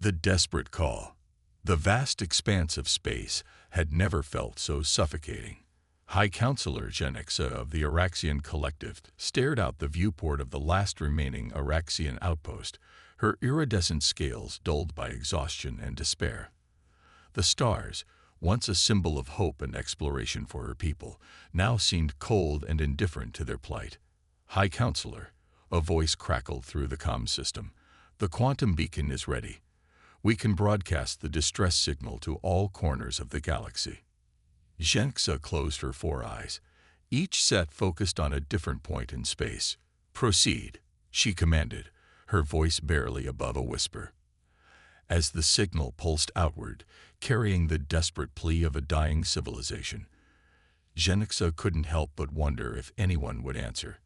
The desperate call. The vast expanse of space had never felt so suffocating. High Counselor Genexa of the Araxian Collective stared out the viewport of the last remaining Araxian outpost, her iridescent scales dulled by exhaustion and despair. The stars, once a symbol of hope and exploration for her people, now seemed cold and indifferent to their plight. High Counselor, a voice crackled through the comm system. The quantum beacon is ready. We can broadcast the distress signal to all corners of the galaxy. Genexa closed her four eyes, each set focused on a different point in space. Proceed, she commanded, her voice barely above a whisper. As the signal pulsed outward, carrying the desperate plea of a dying civilization, Genexa couldn't help but wonder if anyone would answer.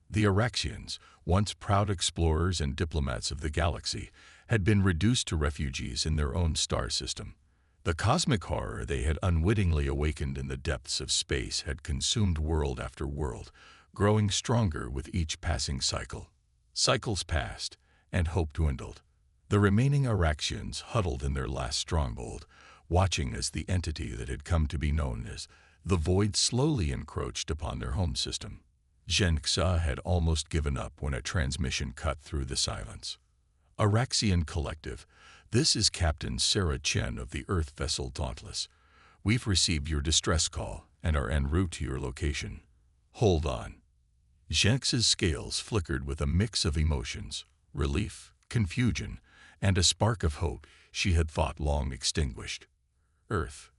The Araxians, once proud explorers and diplomats of the galaxy, had been reduced to refugees in their own star system. The cosmic horror they had unwittingly awakened in the depths of space had consumed world after world, growing stronger with each passing cycle. Cycles passed, and hope dwindled. The remaining Araxians huddled in their last stronghold, watching as the entity that had come to be known as the Void slowly encroached upon their home system. Genexa had almost given up when a transmission cut through the silence. Araxian Collective, this is Captain Sarah Chen of the Earth vessel Dauntless. We've received your distress call and are en route to your location. Hold on. Genexa's scales flickered with a mix of emotions, relief, confusion, and a spark of hope she had thought long extinguished. Earth.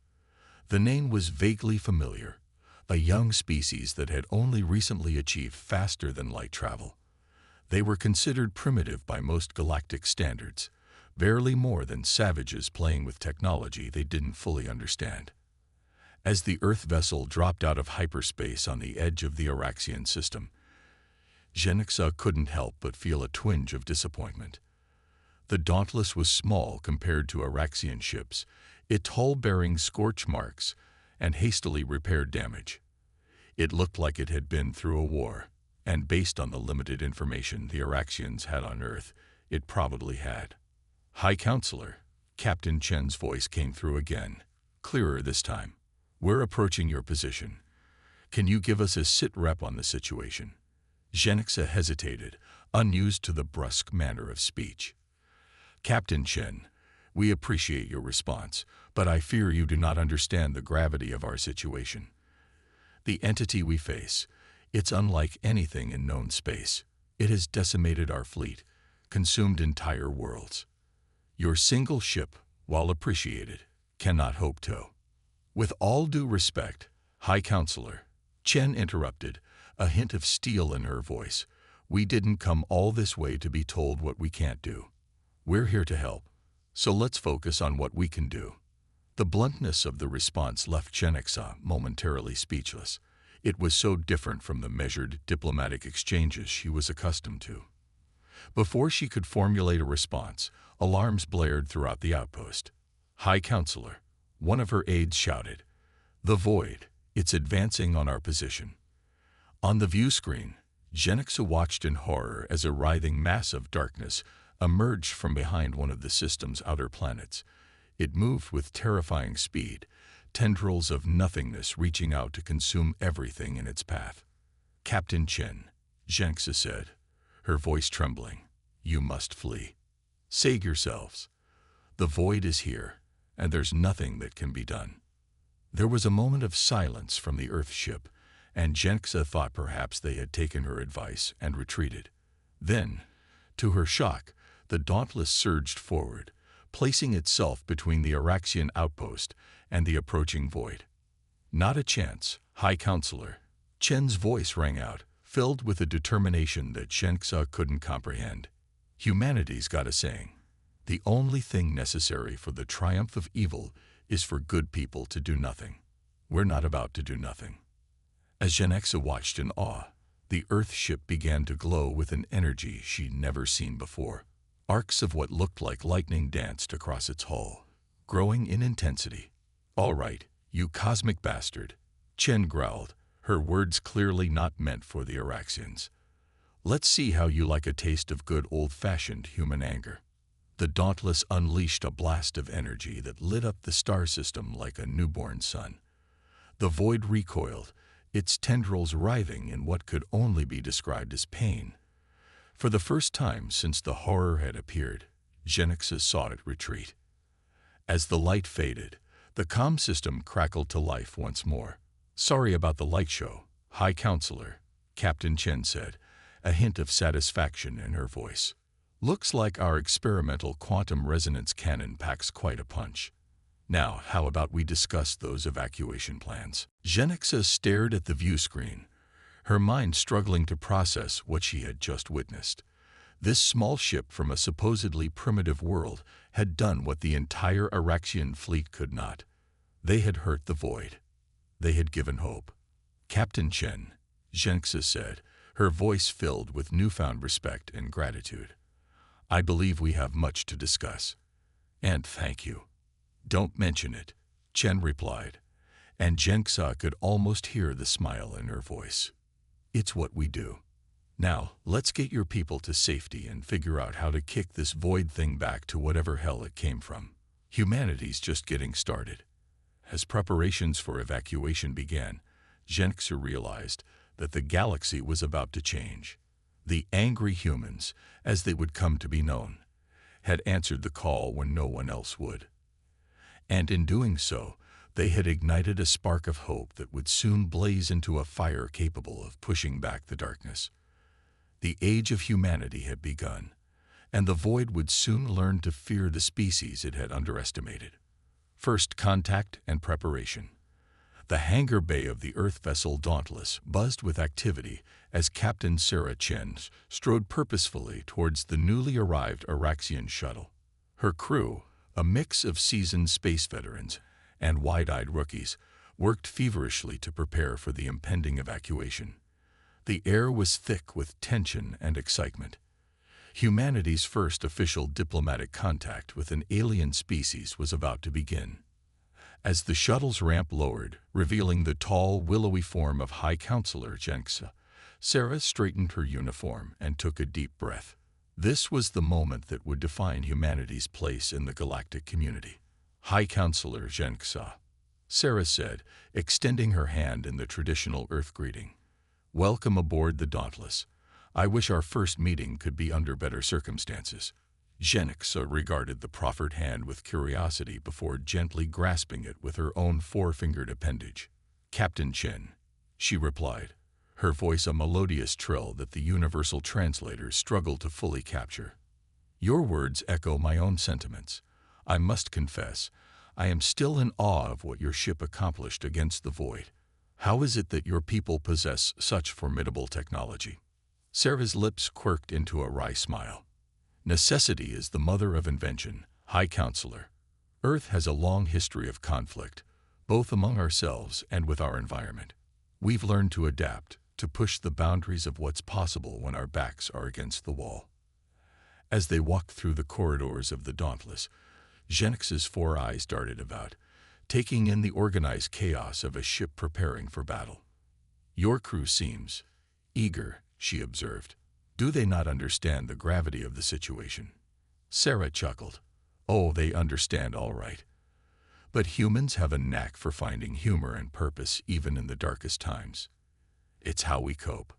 The name was vaguely familiar, a young species that had only recently achieved faster-than-light travel. They were considered primitive by most galactic standards, barely more than savages playing with technology they didn't fully understand. As the Earth vessel dropped out of hyperspace on the edge of the Araxian system, Genexa couldn't help but feel a twinge of disappointment. The Dauntless was small compared to Araxian ships, its hull bearing scorch marks and hastily repaired damage. It looked like it had been through a war, and based on the limited information the Araxians had on Earth, it probably had. High Counselor, Captain Chen's voice came through again, clearer this time. We're approaching your position. Can you give us a sit-rep on the situation? Genexa hesitated, unused to the brusque manner of speech. Captain Chen, we appreciate your response, but I fear you do not understand the gravity of our situation. The entity we face, it's unlike anything in known space. It has decimated our fleet, consumed entire worlds. Your single ship, while appreciated, cannot hope to. With all due respect, High Counselor, Chen interrupted, a hint of steel in her voice. We didn't come all this way to be told what we can't do. We're here to help, so let's focus on what we can do. The bluntness of the response left Genexa momentarily speechless. It was so different from the measured, diplomatic exchanges she was accustomed to. Before she could formulate a response, alarms blared throughout the outpost. High Counselor, one of her aides shouted, "The Void, it's advancing on our position." On the view screen, Genexa watched in horror as a writhing mass of darkness emerged from behind one of the system's outer planets. It moved with terrifying speed, tendrils of nothingness reaching out to consume everything in its path. Captain Chen, Genexa said, her voice trembling, you must flee. Save yourselves. The Void is here, and there's nothing that can be done. There was a moment of silence from the Earth ship, and Genexa thought perhaps they had taken her advice and retreated. Then, to her shock, the Dauntless surged forward, placing itself between the Araxian outpost and the approaching Void. Not a chance, High Counselor. Chen's voice rang out, filled with a determination that Genexa couldn't comprehend. Humanity's got a saying. The only thing necessary for the triumph of evil is for good people to do nothing. We're not about to do nothing. As Genexa watched in awe, the Earth ship began to glow with an energy she'd never seen before. Arcs of what looked like lightning danced across its hull, growing in intensity. All right, you cosmic bastard, Chen growled, her words clearly not meant for the Araxians. Let's see how you like a taste of good old-fashioned human anger. The Dauntless unleashed a blast of energy that lit up the star system like a newborn sun. The void recoiled, its tendrils writhing in what could only be described as pain. For the first time since the horror had appeared, Genixus saw it retreat. As the light faded, the comm system crackled to life once more. "Sorry about the light show, High Counselor," Captain Chen said, a hint of satisfaction in her voice. "Looks like our experimental quantum resonance cannon packs quite a punch. Now, how about we discuss those evacuation plans?" Genixa stared at the view screen, her mind struggling to process what she had just witnessed. This small ship from a supposedly primitive world had done what the entire Araxian fleet could not. They had hurt the void. They had given hope. "Captain Chen," Genixa said, her voice filled with newfound respect and gratitude. "I believe we have much to discuss. And thank you." "Don't mention it," Chen replied, and Genixa could almost hear the smile in her voice. "It's what we do. Now, let's get your people to safety and figure out how to kick this void thing back to whatever hell it came from. Humanity's just getting started." As preparations for evacuation began, Genixa realized that the galaxy was about to change. The angry humans, as they would come to be known, had answered the call when no one else would. And in doing so, they had ignited a spark of hope that would soon blaze into a fire capable of pushing back the darkness. The age of humanity had begun, and the void would soon learn to fear the species it had underestimated. First contact and preparation. The hangar bay of the Earth vessel Dauntless buzzed with activity as Captain Sarah Chen strode purposefully towards the newly arrived Araxian shuttle. Her crew, a mix of seasoned space veterans and wide-eyed rookies, worked feverishly to prepare for the impending evacuation. The air was thick with tension and excitement. Humanity's first official diplomatic contact with an alien species was about to begin. As the shuttle's ramp lowered, revealing the tall, willowy form of High Counselor Genixa, Sarah straightened her uniform and took a deep breath. This was the moment that would define humanity's place in the galactic community. "High Counselor Genixa," Sarah said, extending her hand in the traditional Earth greeting. "Welcome aboard the Dauntless. I wish our first meeting could be under better circumstances." Genixa regarded the proffered hand with curiosity before gently grasping it with her own four-fingered appendage. "Captain Chen," she replied, her voice a melodious trill that the universal translators struggled to fully capture. "Your words echo my own sentiments. I must confess, I am still in awe of what your ship accomplished against the void. How is it that your people possess such formidable technology?" Sarah's lips quirked into a wry smile. "Necessity is the mother of invention, High Counselor. Earth has a long history of conflict, both among ourselves and with our environment. We've learned to adapt, to push the boundaries of what's possible when our backs are against the wall." As they walked through the corridors of the Dauntless, Genix's four eyes darted about, taking in the organized chaos of a ship preparing for battle. "Your crew seems eager," she observed. "Do they not understand the gravity of the situation?" Sarah chuckled. "Oh, they understand all right. But humans have a knack for finding humor and purpose even in the darkest times. It's how we cope."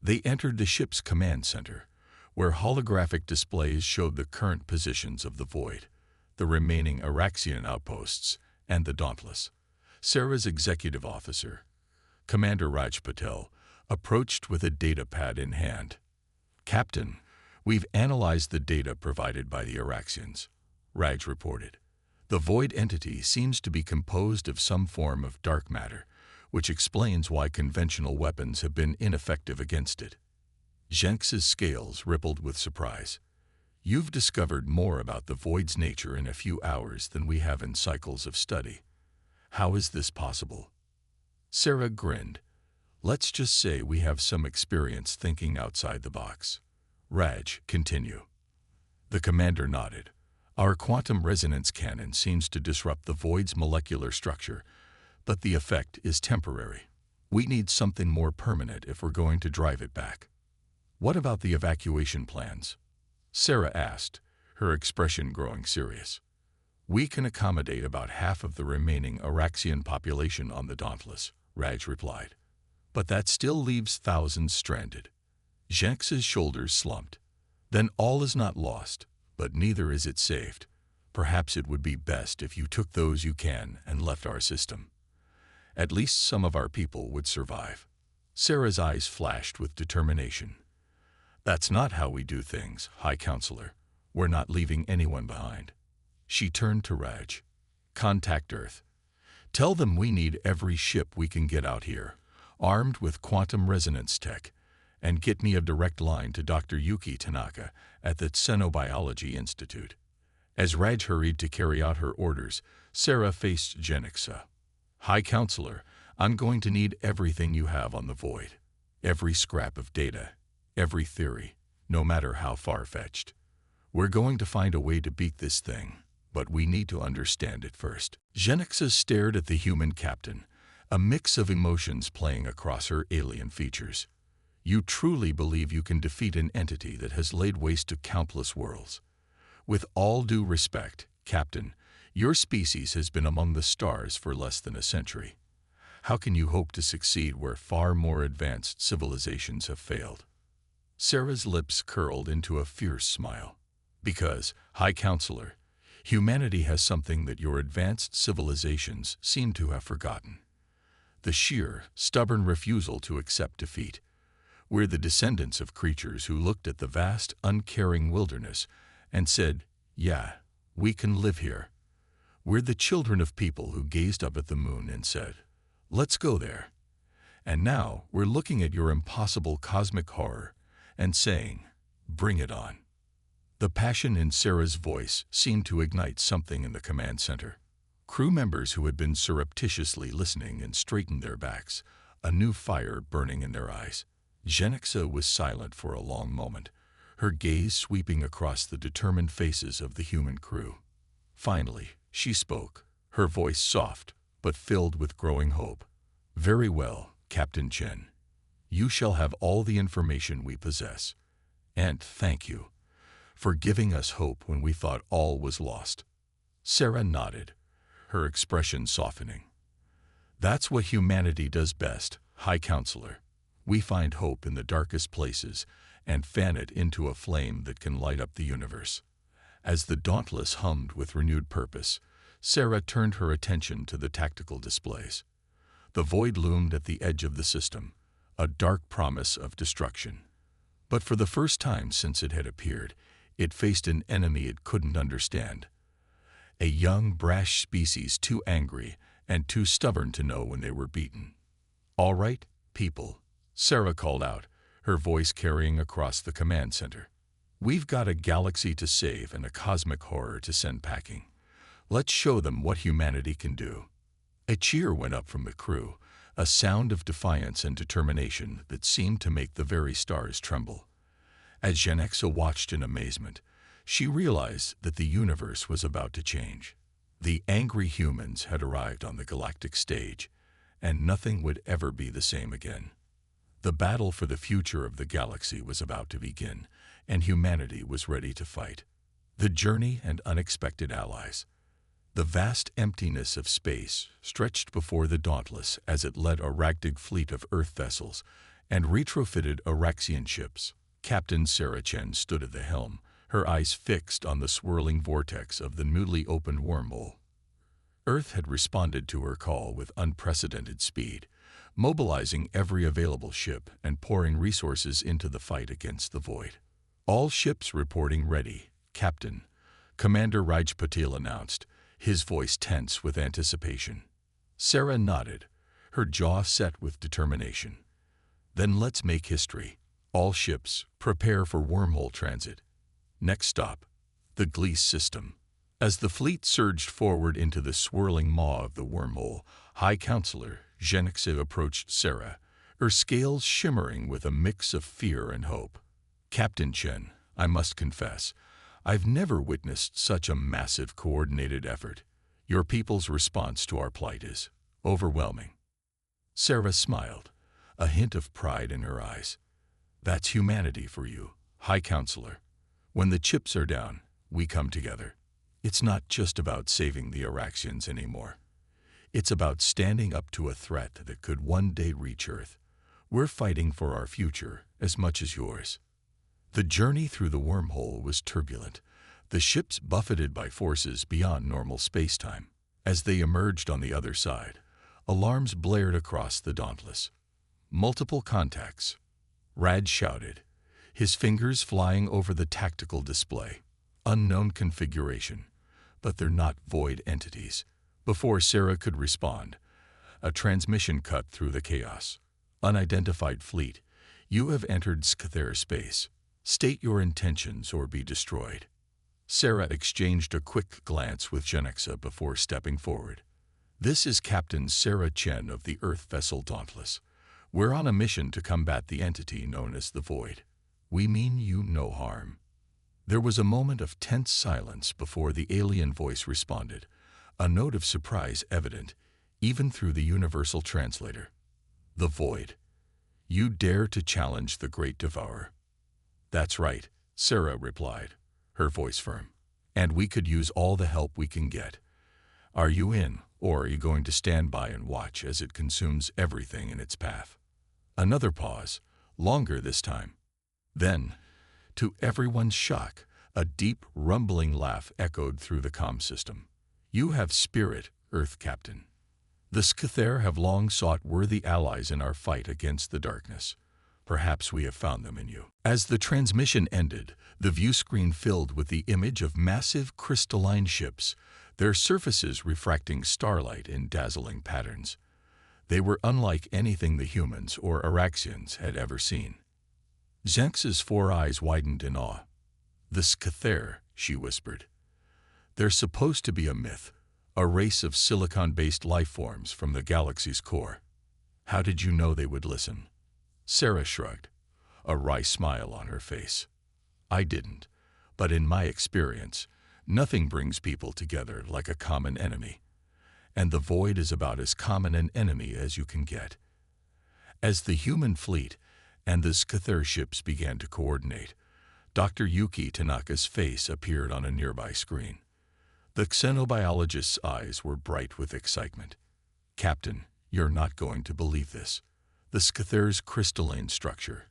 They entered the ship's command center, where holographic displays showed the current positions of the void, the remaining Araxian outposts, and the Dauntless. Sarah's executive officer, Commander Raj Patel, approached with a data pad in hand. "Captain, we've analyzed the data provided by the Araxians," Raj reported. "The void entity seems to be composed of some form of dark matter, which explains why conventional weapons have been ineffective against it." Jenks's scales rippled with surprise. "You've discovered more about the void's nature in a few hours than we have in cycles of study. How is this possible?" Sarah grinned. "Let's just say we have some experience thinking outside the box." Raj, continue. The commander nodded. "Our quantum resonance cannon seems to disrupt the void's molecular structure, but the effect is temporary. We need something more permanent if we're going to drive it back." "What about the evacuation plans?" Sarah asked, her expression growing serious. "We can accommodate about half of the remaining Araxian population on the Dauntless," Raj replied. "But that still leaves thousands stranded." Jenx's shoulders slumped. "Then all is not lost, but neither is it saved. Perhaps it would be best if you took those you can and left our system. At least some of our people would survive." Sarah's eyes flashed with determination. "That's not how we do things, High Counselor. We're not leaving anyone behind." She turned to Raj. "Contact Earth. Tell them we need every ship we can get out here, armed with quantum resonance tech, and get me a direct line to Dr. Yuki Tanaka at the Xenobiology Institute." As Raj hurried to carry out her orders, Sarah faced Jenxa. "High Counselor, I'm going to need everything you have on the Void. Every scrap of data, every theory, no matter how far-fetched. We're going to find a way to beat this thing, but we need to understand it first." Jenxa stared at the human captain, a mix of emotions playing across her alien features. "You truly believe you can defeat an entity that has laid waste to countless worlds? With all due respect, Captain, your species has been among the stars for less than a century. How can you hope to succeed where far more advanced civilizations have failed?" Sarah's lips curled into a fierce smile. "Because, High Counselor, humanity has something that your advanced civilizations seem to have forgotten. The sheer, stubborn refusal to accept defeat. We're the descendants of creatures who looked at the vast, uncaring wilderness and said, 'Yeah, we can live here.' We're the children of people who gazed up at the moon and said, 'Let's go there.' And now we're looking at your impossible cosmic horror and saying, 'Bring it on.'" The passion in Sarah's voice seemed to ignite something in the command center. Crew members who had been surreptitiously listening and straightened their backs, a new fire burning in their eyes. Jenxa was silent for a long moment, her gaze sweeping across the determined faces of the human crew. Finally, she spoke, her voice soft, but filled with growing hope. "Very well, Captain Chen. You shall have all the information we possess. And thank you for giving us hope when we thought all was lost." Sarah nodded, her expression softening. "That's what humanity does best, High Counselor. We find hope in the darkest places and fan it into a flame that can light up the universe." As the Dauntless hummed with renewed purpose, Sarah turned her attention to the tactical displays. The Void loomed at the edge of the system, a dark promise of destruction. But for the first time since it had appeared, it faced an enemy it couldn't understand. A young, brash species too angry and too stubborn to know when they were beaten. "All right, people," Sarah called out, her voice carrying across the command center. "We've got a galaxy to save and a cosmic horror to send packing. Let's show them what humanity can do." A cheer went up from the crew, a sound of defiance and determination that seemed to make the very stars tremble. As Jenxa watched in amazement, she realized that the universe was about to change. The angry humans had arrived on the galactic stage, and nothing would ever be the same again. The battle for the future of the galaxy was about to begin, and humanity was ready to fight. The journey and unexpected allies. The vast emptiness of space stretched before the Dauntless as it led a ragtag fleet of Earth vessels and retrofitted Araxian ships. Captain Sarah Chen stood at the helm, her eyes fixed on the swirling vortex of the newly opened wormhole. Earth had responded to her call with unprecedented speed, mobilizing every available ship and pouring resources into the fight against the Void. "All ships reporting ready, Captain," Commander Raj Patel announced, his voice tense with anticipation. Sarah nodded, her jaw set with determination. "Then let's make history. All ships, prepare for wormhole transit. Next stop, the Gliese system." As the fleet surged forward into the swirling maw of the wormhole, High Counselor Jenxa approached Sarah, her scales shimmering with a mix of fear and hope. "Captain Chen, I must confess, I've never witnessed such a massive coordinated effort. Your people's response to our plight is overwhelming." Sarah smiled, a hint of pride in her eyes. "That's humanity for you, High Counselor. When the chips are down, we come together. It's not just about saving the Araxians anymore. It's about standing up to a threat that could one day reach Earth. We're fighting for our future as much as yours." The journey through the wormhole was turbulent, the ships buffeted by forces beyond normal spacetime. As they emerged on the other side, alarms blared across the Dauntless. "Multiple contacts," Rad shouted, his fingers flying over the tactical display. "Unknown configuration, but they're not void entities." Before Sarah could respond, a transmission cut through the chaos. "Unidentified fleet, you have entered Scythere space. State your intentions or be destroyed." Sarah exchanged a quick glance with Genexa before stepping forward. "This is Captain Sarah Chen of the Earth vessel Dauntless. We're on a mission to combat the entity known as the Void. We mean you no harm." There was a moment of tense silence before the alien voice responded, a note of surprise evident, even through the universal translator. "The Void. You dare to challenge the Great Devourer?" "That's right," Sarah replied, her voice firm. "And we could use all the help we can get. Are you in, or are you going to stand by and watch as it consumes everything in its path?" Another pause, longer this time. Then, to everyone's shock, a deep, rumbling laugh echoed through the comm system. "You have spirit, Earth Captain. The Scythere have long sought worthy allies in our fight against the darkness. Perhaps we have found them in you." As the transmission ended, the view screen filled with the image of massive crystalline ships, their surfaces refracting starlight in dazzling patterns. They were unlike anything the humans or Araxians had ever seen. Xenx's four eyes widened in awe. "The Scythere," she whispered. "They're supposed to be a myth, a race of silicon-based life forms from the galaxy's core. How did you know they would listen?" Sarah shrugged, a wry smile on her face. "I didn't, but in my experience, nothing brings people together like a common enemy. And the Void is about as common an enemy as you can get." As the human fleet and the Scythere ships began to coordinate, Dr. Yuki Tanaka's face appeared on a nearby screen. The xenobiologist's eyes were bright with excitement. "Captain, you're not going to believe this. The Scythere's crystalline structure.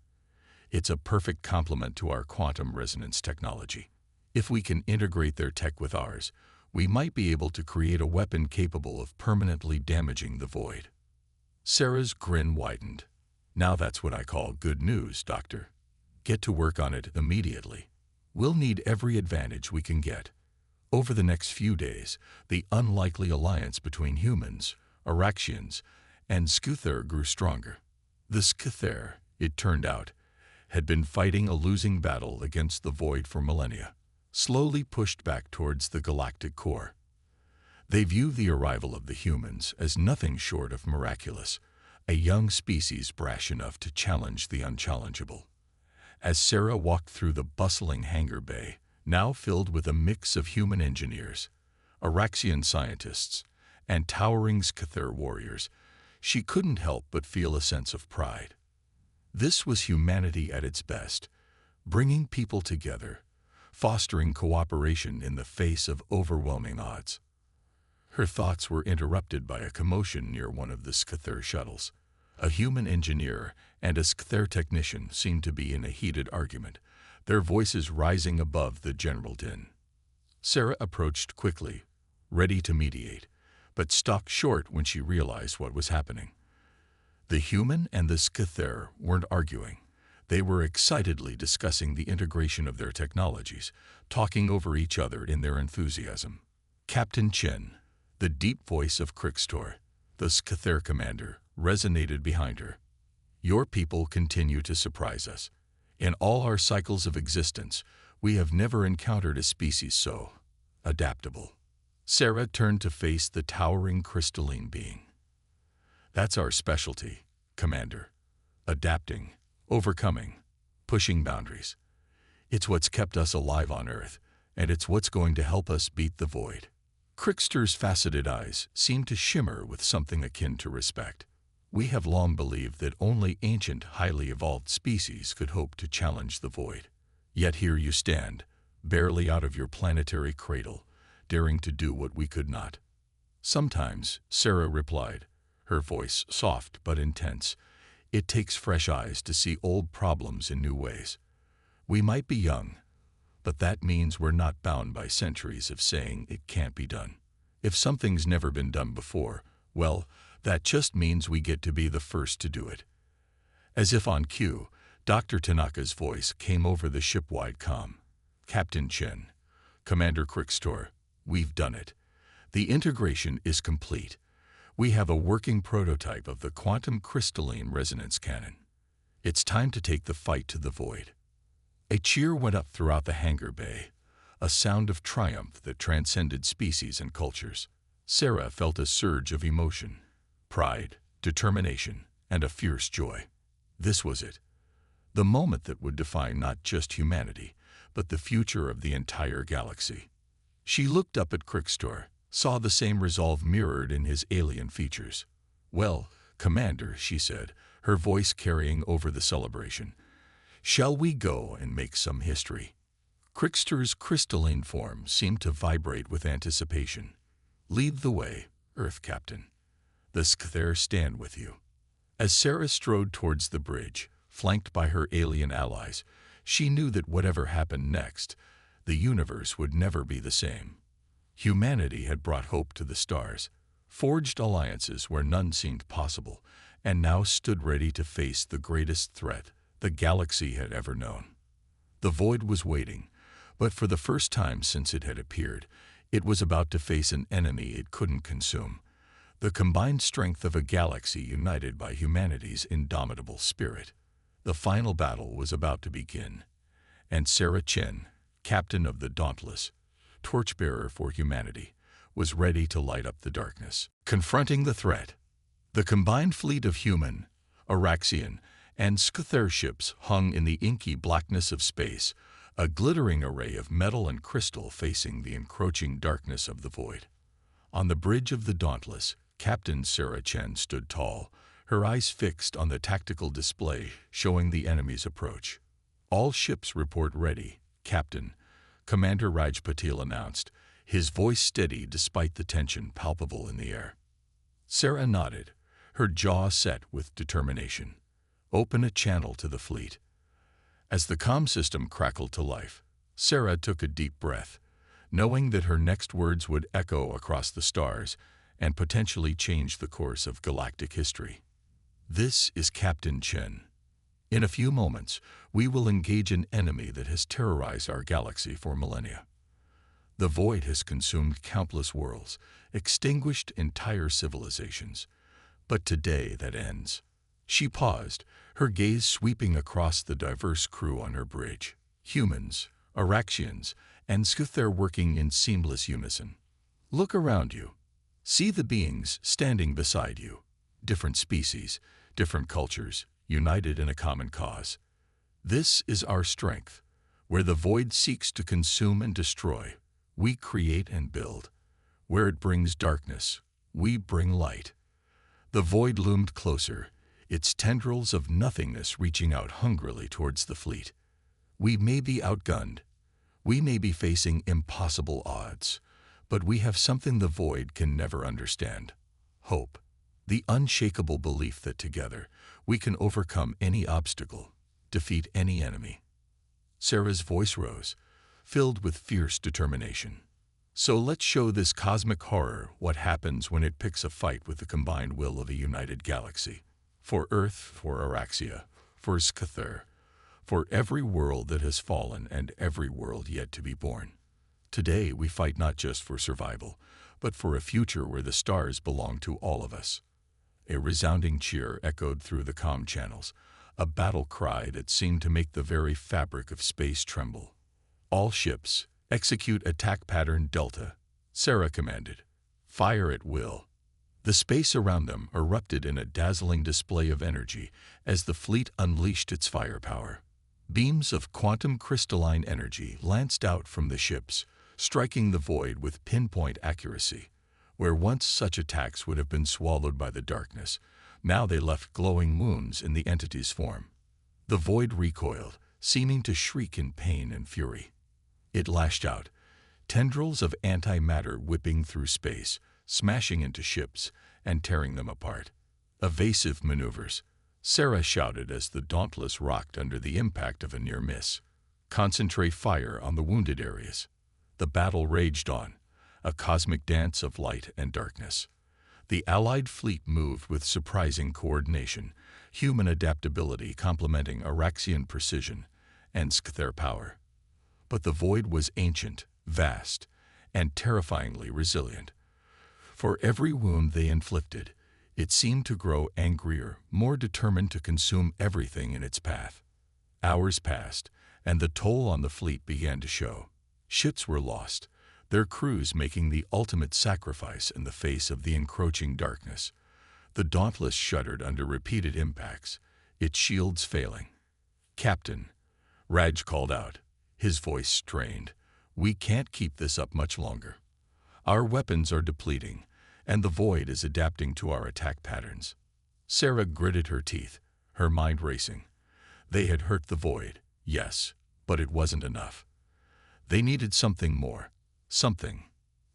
It's a perfect complement to our quantum resonance technology. If we can integrate their tech with ours, we might be able to create a weapon capable of permanently damaging the Void." Sarah's grin widened. "Now that's what I call good news, Doctor. Get to work on it immediately. We'll need every advantage we can get." Over the next few days, the unlikely alliance between humans, Araxians, and Scythere grew stronger. The Scythere, it turned out, had been fighting a losing battle against the Void for millennia, slowly pushed back towards the galactic core. They viewed the arrival of the humans as nothing short of miraculous, a young species brash enough to challenge the unchallengeable. As Sarah walked through the bustling hangar bay, now filled with a mix of human engineers, Araxian scientists, and towering Scythere warriors, she couldn't help but feel a sense of pride. This was humanity at its best, bringing people together, fostering cooperation in the face of overwhelming odds. Her thoughts were interrupted by a commotion near one of the Scythere shuttles. A human engineer and a Scythere technician seemed to be in a heated argument, their voices rising above the general din. Sarah approached quickly, ready to mediate, but stopped short when she realized what was happening. The human and the Scythere weren't arguing. They were excitedly discussing the integration of their technologies, talking over each other in their enthusiasm. Captain Chen, the deep voice of Crixtor, the Scythere commander, resonated behind her. "Your people continue to surprise us. In all our cycles of existence, we have never encountered a species so adaptable." Sarah turned to face the towering crystalline being. "That's our specialty, Commander. Adapting, overcoming, pushing boundaries. It's what's kept us alive on Earth, and it's what's going to help us beat the Void." Crixtor's faceted eyes seemed to shimmer with something akin to respect. "We have long believed that only ancient, highly evolved species could hope to challenge the Void. Yet here you stand, barely out of your planetary cradle, daring to do what we could not. Sometimes, Sarah replied, her voice soft but intense, it takes fresh eyes to see old problems in new ways. We might be young, but that means we're not bound by centuries of saying it can't be done. If something's never been done before, well, that just means we get to be the first to do it. As if on cue, Dr. Tanaka's voice came over the ship-wide comm. Captain Chen, Commander Crickstor, we've done it. The integration is complete. We have a working prototype of the quantum crystalline resonance cannon. It's time to take the fight to the void. A cheer went up throughout the hangar bay, a sound of triumph that transcended species and cultures. Sarah felt a surge of emotion, pride, determination, and a fierce joy. This was it. The moment that would define not just humanity, but the future of the entire galaxy. She looked up at Crickstor, saw the same resolve mirrored in his alien features. Well, Commander, she said, her voice carrying over the celebration, shall we go and make some history? Crickstor's crystalline form seemed to vibrate with anticipation. Lead the way, Earth Captain. The Sk'ther stand with you. As Sarah strode towards the bridge, flanked by her alien allies, she knew that whatever happened next, the universe would never be the same. Humanity had brought hope to the stars, forged alliances where none seemed possible, and now stood ready to face the greatest threat the galaxy had ever known. The void was waiting, but for the first time since it had appeared, it was about to face an enemy it couldn't consume. The combined strength of a galaxy united by humanity's indomitable spirit. The final battle was about to begin, and Sarah Chen, captain of the Dauntless, torchbearer for humanity, was ready to light up the darkness. Confronting the threat, the combined fleet of human, Oraxian, and Sk'ther ships hung in the inky blackness of space, a glittering array of metal and crystal facing the encroaching darkness of the void. On the bridge of the Dauntless, Captain Sarah Chen stood tall, her eyes fixed on the tactical display showing the enemy's approach. All ships report ready, Captain, Commander Raj Patil announced, his voice steady despite the tension palpable in the air. Sarah nodded, her jaw set with determination. Open a channel to the fleet. As the comm system crackled to life, Sarah took a deep breath, knowing that her next words would echo across the stars and potentially change the course of galactic history. This is Captain Chen. In a few moments, we will engage an enemy that has terrorized our galaxy for millennia. The void has consumed countless worlds, extinguished entire civilizations. But today that ends. She paused, her gaze sweeping across the diverse crew on her bridge. Humans, Araxians, and Sk'ther working in seamless unison. Look around you. See the beings standing beside you. Different species, different cultures, united in a common cause. This is our strength. Where the void seeks to consume and destroy, we create and build. Where it brings darkness, we bring light. The void loomed closer, its tendrils of nothingness reaching out hungrily towards the fleet. We may be outgunned. We may be facing impossible odds, but we have something the void can never understand. Hope. The unshakable belief that together we can overcome any obstacle, defeat any enemy. Sarah's voice rose, filled with fierce determination. So let's show this cosmic horror what happens when it picks a fight with the combined will of a united galaxy. For Earth, for Araxia, for Sk'ther, for every world that has fallen and every world yet to be born. Today we fight not just for survival, but for a future where the stars belong to all of us. A resounding cheer echoed through the comm channels, a battle cry that seemed to make the very fabric of space tremble. All ships, execute attack pattern Delta, Sarah commanded. Fire at will. The space around them erupted in a dazzling display of energy as the fleet unleashed its firepower. Beams of quantum crystalline energy lanced out from the ships, striking the void with pinpoint accuracy. Where once such attacks would have been swallowed by the darkness, now they left glowing wounds in the entity's form. The void recoiled, seeming to shriek in pain and fury. It lashed out, tendrils of antimatter whipping through space, smashing into ships and tearing them apart. Evasive maneuvers, Sarah shouted as the Dauntless rocked under the impact of a near miss. Concentrate fire on the wounded areas. The battle raged on, a cosmic dance of light and darkness. The Allied fleet moved with surprising coordination, human adaptability complementing Araxian precision and Skthar power. But the void was ancient, vast, and terrifyingly resilient. For every wound they inflicted, it seemed to grow angrier, more determined to consume everything in its path. Hours passed, and the toll on the fleet began to show. Ships were lost, their crews making the ultimate sacrifice in the face of the encroaching darkness. The Dauntless shuddered under repeated impacts, its shields failing. "Captain," Raj called out, his voice strained, "we can't keep this up much longer. Our weapons are depleting, and the void is adapting to our attack patterns." Sarah gritted her teeth, her mind racing. They had hurt the void, yes, but it wasn't enough. They needed something more, something.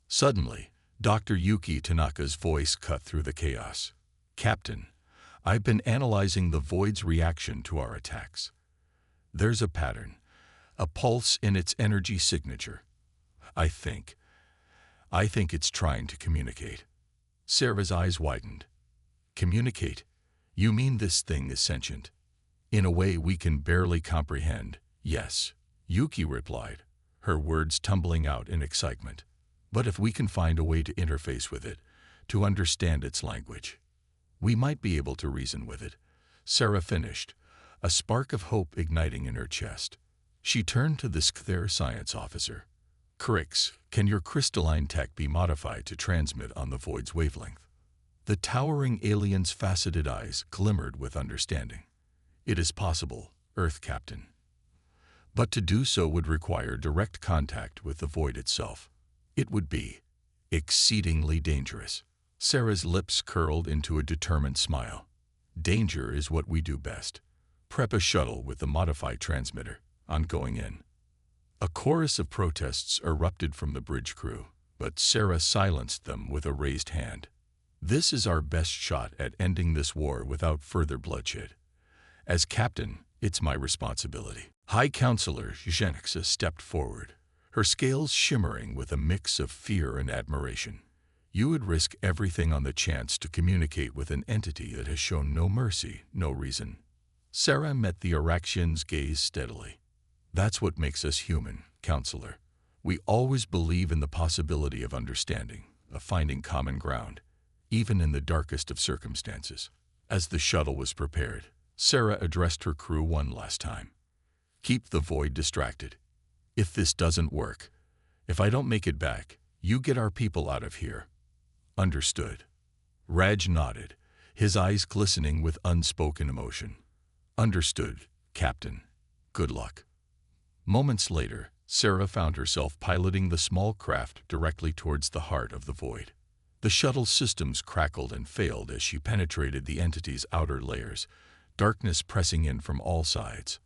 Suddenly, Dr. Yuki Tanaka's voice cut through the chaos. "Captain, I've been analyzing the void's reaction to our attacks. There's a pattern, a pulse in its energy signature. I think it's trying to communicate." Sarah's eyes widened. "Communicate? You mean this thing is sentient? In a way we can barely comprehend?" "Yes," Yuki replied, her words tumbling out in excitement. "But if we can find a way to interface with it, to understand its language, we might be able to reason with it," Sarah finished, a spark of hope igniting in her chest. She turned to the Skthar science officer. "Crix, can your crystalline tech be modified to transmit on the void's wavelength?" The towering alien's faceted eyes glimmered with understanding. "It is possible, Earth Captain. But to do so would require direct contact with the void itself. It would be exceedingly dangerous." Sarah's lips curled into a determined smile. "Danger is what we do best. Prep a shuttle with the modified transmitter. I'm going in." A chorus of protests erupted from the bridge crew, but Sarah silenced them with a raised hand. "This is our best shot at ending this war without further bloodshed. As captain, it's my responsibility." High Counselor Zhenixa stepped forward, her scales shimmering with a mix of fear and admiration. "You would risk everything on the chance to communicate with an entity that has shown no mercy, no reason." Sarah met the Araxian's gaze steadily. "That's what makes us human, Counselor. We always believe in the possibility of understanding, of finding common ground, even in the darkest of circumstances." As the shuttle was prepared, Sarah addressed her crew one last time. "Keep the void distracted. If this doesn't work, if I don't make it back, you get our people out of here." "Understood." Raj nodded, his eyes glistening with unspoken emotion. "Understood, Captain. Good luck." Moments later, Sarah found herself piloting the small craft directly towards the heart of the void. The shuttle's systems crackled and failed as she penetrated the entity's outer layers, darkness pressing in from all sides.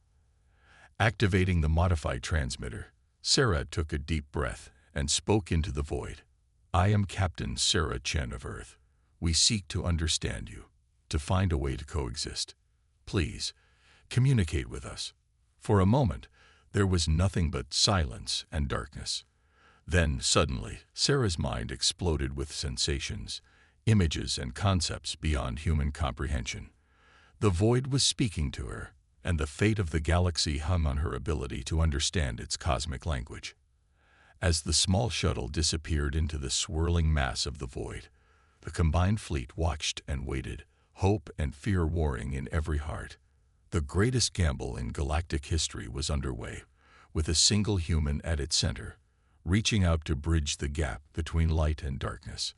Activating the modified transmitter, Sarah took a deep breath and spoke into the void. "I am Captain Sarah Chen of Earth. We seek to understand you, to find a way to coexist. Please, communicate with us." For a moment, there was nothing but silence and darkness. Then, suddenly, Sarah's mind exploded with sensations, images and concepts beyond human comprehension. The void was speaking to her, and the fate of the galaxy hung on her ability to understand its cosmic language. As the small shuttle disappeared into the swirling mass of the void, the combined fleet watched and waited, hope and fear warring in every heart. The greatest gamble in galactic history was underway, with a single human at its center, reaching out to bridge the gap between light and darkness.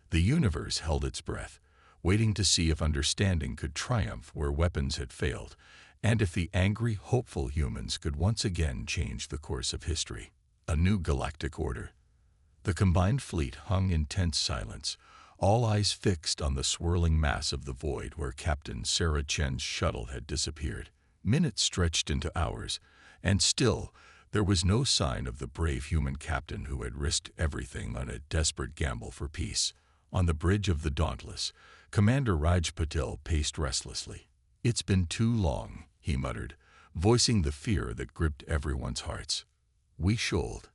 The universe held its breath, waiting to see if understanding could triumph where weapons had failed, and if the angry, hopeful humans could once again change the course of history. A new galactic order. The combined fleet hung in tense silence, all eyes fixed on the swirling mass of the void where Captain Sarah Chen's shuttle had disappeared. Minutes stretched into hours, and still There was no sign of the brave human captain who had risked everything on a desperate gamble for peace. On the bridge of the Dauntless, Commander Raj Patel paced restlessly. "It's been too long," he muttered, voicing the fear that gripped everyone's hearts. "We should."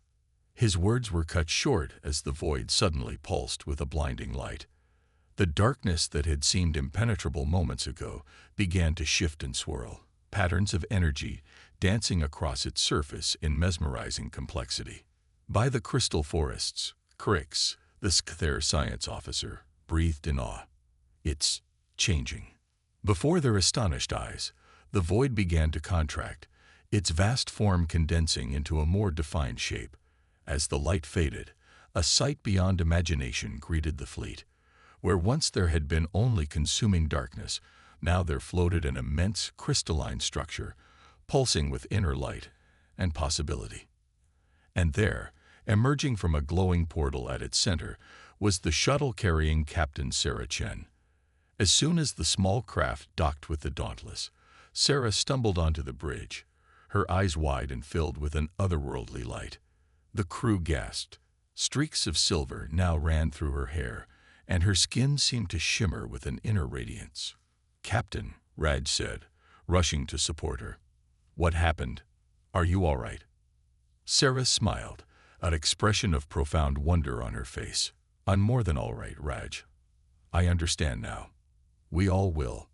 His words were cut short as the void suddenly pulsed with a blinding light. The darkness that had seemed impenetrable moments ago began to shift and swirl, patterns of energy dancing across its surface in mesmerizing complexity. By the crystal forests, Crix, the Scyther science officer, breathed in awe. "It's changing." Before their astonished eyes, the void began to contract, its vast form condensing into a more defined shape. As the light faded, a sight beyond imagination greeted the fleet. Where once there had been only consuming darkness, now there floated an immense crystalline structure, pulsing with inner light and possibility. And there, emerging from a glowing portal at its center, was the shuttle carrying Captain Sarah Chen. As soon as the small craft docked with the Dauntless, Sarah stumbled onto the bridge, her eyes wide and filled with an otherworldly light. The crew gasped. Streaks of silver now ran through her hair, and her skin seemed to shimmer with an inner radiance. "Captain," Raj said, rushing to support her. "What happened? Are you all right?" Sarah smiled, an expression of profound wonder on her face. "I'm more than all right, Raj. I understand now. We all will."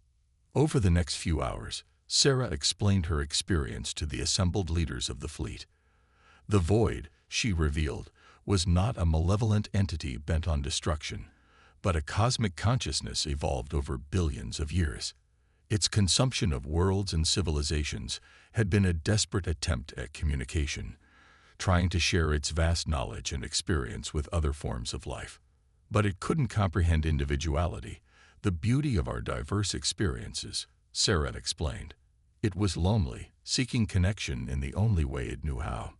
Over the next few hours, Sarah explained her experience to the assembled leaders of the fleet. The void, she revealed, was not a malevolent entity bent on destruction, but a cosmic consciousness evolved over billions of years. Its consumption of worlds and civilizations had been a desperate attempt at communication, trying to share its vast knowledge and experience with other forms of life. But it couldn't comprehend individuality, the beauty of our diverse experiences, Sarah explained. It was lonely, seeking connection in the only way it knew how.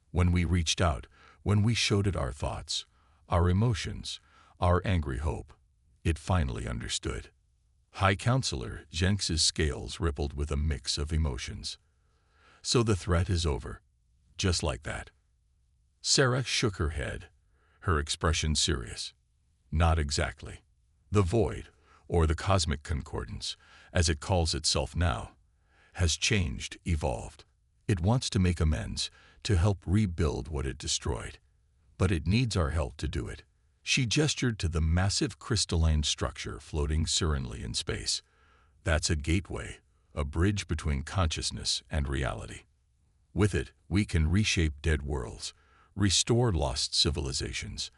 When we reached out, when we showed it our thoughts, our emotions, our angry hope, it finally understood. High Counselor Jenks's scales rippled with a mix of emotions. "So the threat is over, just like that?" Sarah shook her head, her expression serious. "Not exactly. The void, or the cosmic concordance, as it calls itself now, has changed, evolved. It wants to make amends, to help rebuild what it destroyed. But it needs our help to do it." She gestured to the massive crystalline structure floating serenely in space. "That's a gateway, a bridge between consciousness and reality. With it, we can reshape dead worlds, restore lost civilizations.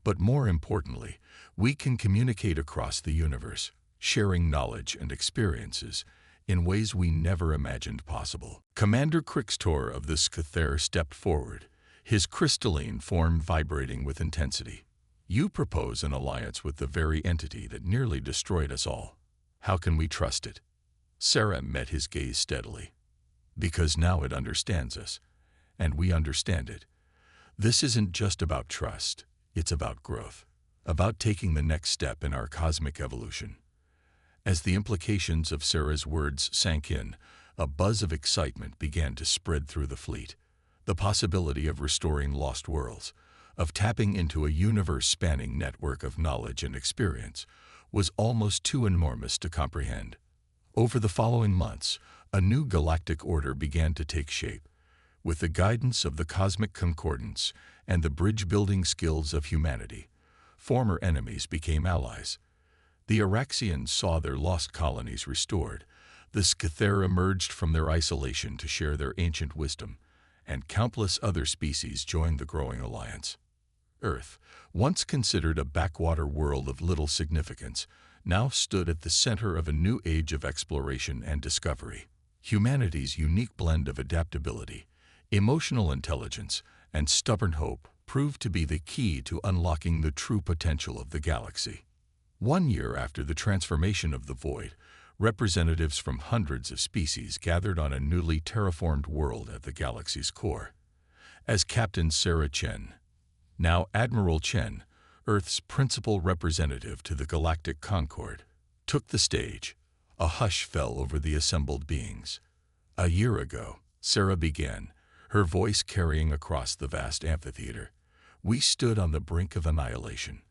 But more importantly, we can communicate across the universe, sharing knowledge and experiences in ways we never imagined possible." Commander Crixtor of the Scyther stepped forward, his crystalline form vibrating with intensity. "You propose an alliance with the very entity that nearly destroyed us all. How can we trust it?" Sarah met his gaze steadily. "Because now it understands us, and we understand it. This isn't just about trust, it's about growth, about taking the next step in our cosmic evolution." As the implications of Sarah's words sank in, a buzz of excitement began to spread through the fleet. The possibility of restoring lost worlds, of tapping into a universe-spanning network of knowledge and experience, was almost too enormous to comprehend. Over the following months, a new galactic order began to take shape. With the guidance of the cosmic concordance and the bridge-building skills of humanity, former enemies became allies. The Araxians saw their lost colonies restored, the Scyther emerged from their isolation to share their ancient wisdom, and countless other species joined the growing alliance. Earth, once considered a backwater world of little significance, now stood at the center of a new age of exploration and discovery. Humanity's unique blend of adaptability, emotional intelligence, and stubborn hope proved to be the key to unlocking the true potential of the galaxy. 1 year after the transformation of the void, representatives from hundreds of species gathered on a newly terraformed world at the galaxy's core. As Captain Sarah Chen, now Admiral Chen, Earth's principal representative to the Galactic Concord, took the stage, a hush fell over the assembled beings. "A year ago," Sarah began, her voice carrying across the vast amphitheater. We stood on the brink of annihilation.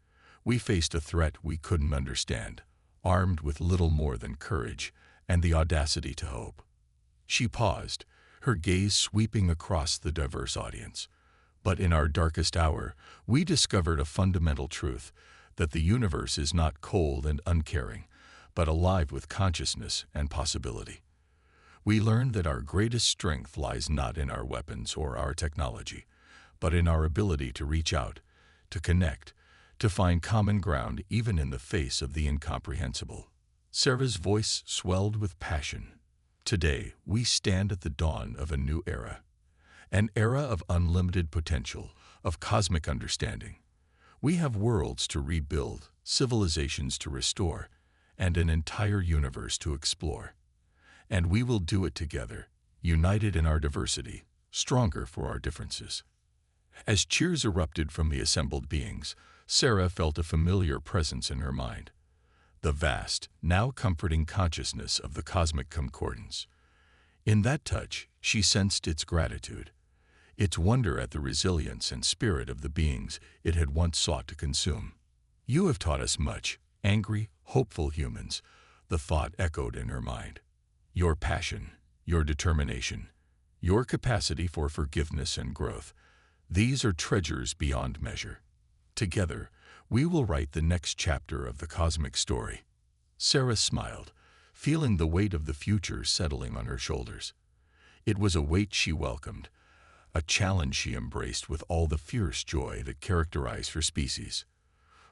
We faced a threat we couldn't understand, armed with little more than courage and the audacity to hope. She paused, her gaze sweeping across the diverse audience. But in our darkest hour, we discovered a fundamental truth, that the universe is not cold and uncaring, but alive with consciousness and possibility. We learned that our greatest strength lies not in our weapons or our technology, but in our ability to reach out, to connect, to find common ground even in the face of the incomprehensible. Sarah's voice swelled with passion. Today, we stand at the dawn of a new era. An era of unlimited potential, of cosmic understanding. We have worlds to rebuild, civilizations to restore, and an entire universe to explore. And we will do it together, united in our diversity, stronger for our differences. As cheers erupted from the assembled beings, Sarah felt a familiar presence in her mind. The vast, now comforting consciousness of the cosmic concordance. In that touch, she sensed its gratitude, its wonder at the resilience and spirit of the beings it had once sought to consume. "You have taught us much, angry, hopeful humans," the thought echoed in her mind. "Your passion, your determination, your capacity for forgiveness and growth, these are treasures beyond measure. Together, we will write the next chapter of the cosmic story." Sarah smiled, feeling the weight of the future settling on her shoulders. It was a weight she welcomed, a challenge she embraced with all the fierce joy that characterized her species.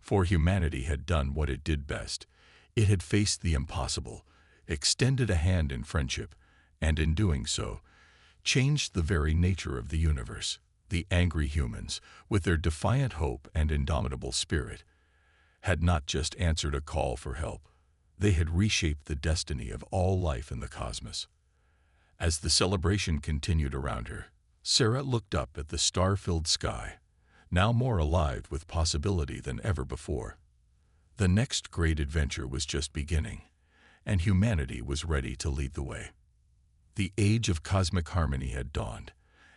For humanity had done what it did best. It had faced the impossible, extended a hand in friendship, and in doing so, changed the very nature of the universe. The angry humans, with their defiant hope and indomitable spirit, had not just answered a call for help. They had reshaped the destiny of all life in the cosmos. As the celebration continued around her, Sarah looked up at the star-filled sky, now more alive with possibility than ever before. The next great adventure was just beginning, and humanity was ready to lead the way. The age of cosmic harmony had dawned,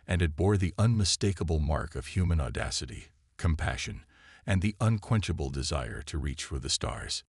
and it bore the unmistakable mark of human audacity, compassion, and the unquenchable desire to reach for the stars.